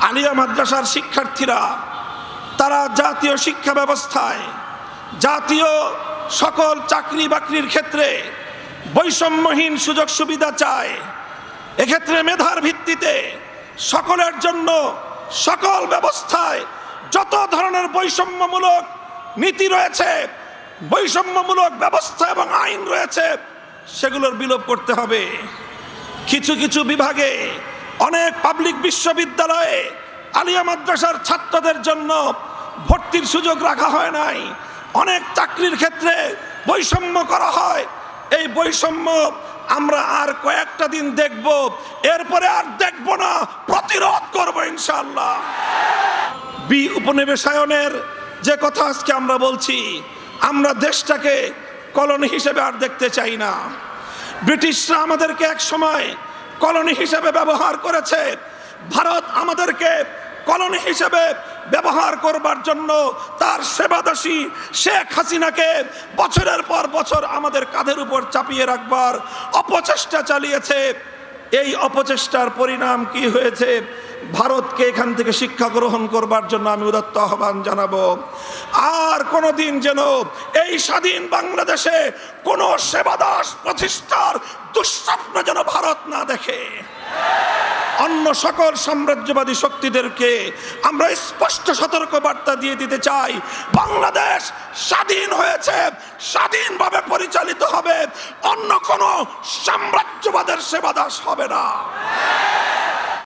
আলিয়া মাদ্রাসার শিক্ষার্থীরা তারা জাতীয় শিক্ষা ব্যবস্থায় জাতীয় সকল চাকরি বাকরির ক্ষেত্রে বৈষম্যহীন সুযোগ সুবিধা চায়। এক্ষেত্রে মেধার ভিত্তিতে সকলের জন্য সকল ব্যবস্থায় যত ধরনের বৈষম্যমূলক নীতি রয়েছে, বৈষম্যমূলক ব্যবস্থা এবং আইন রয়েছে, সেগুলোর বিলোপ করতে হবে। কিছু কিছু বিভাগে অনেক পাবলিক বিশ্ববিদ্যালয়ে আলিয়া মাদ্রাসার ছাত্রদের জন্য ভর্তির সুযোগ রাখা হয় নাই। অনেক চাকরির ক্ষেত্রে বৈষম্য করা হয়। এই বৈষম্য আমরা আর কয়েকটা দিন দেখব, এরপরে আর দেখব না, প্রতিরোধ করব ইনশাআল্লাহ। উপনিবেশায়নের যে কথা আজকে আমরা বলছি, আমরা দেশটাকে কলোনি হিসেবে আর দেখতে চাই না। ব্রিটিশরা আমাদেরকে এক সময় কলোনি হিসেবে ব্যবহার করেছে। ভারত আমাদেরকে কলোনি হিসেবে ব্যবহার করবার জন্য তার সেবাদাসী শেখ হাসিনাকে বছরের পর বছর আমাদের কাঁধের উপর চাপিয়ে রাখবার অপচেষ্টা চালিয়েছে। এই অপচেষ্টার পরিণাম কি হয়েছে? ভারতকে এখান থেকে শিক্ষা গ্রহণ করবার জন্য আমি উদাত্ত আহ্বান জানাবো। আর কোনোদিন যেন এই স্বাধীন বাংলাদেশে কোনো সেবাদাস প্রতিষ্ঠার দুঃস্বপ্ন যেন ভারত না দেখে। অন্য সকল সাম্রাজ্যবাদী শক্তিদেরকে আমরা স্পষ্ট সতর্ক বার্তা দিয়ে দিতে চাই, বাংলাদেশ স্বাধীন হয়েছে, স্বাধীনভাবে পরিচালিত হবে, অন্য কোনো সাম্রাজ্যবাদের সেবাদাস হবে না।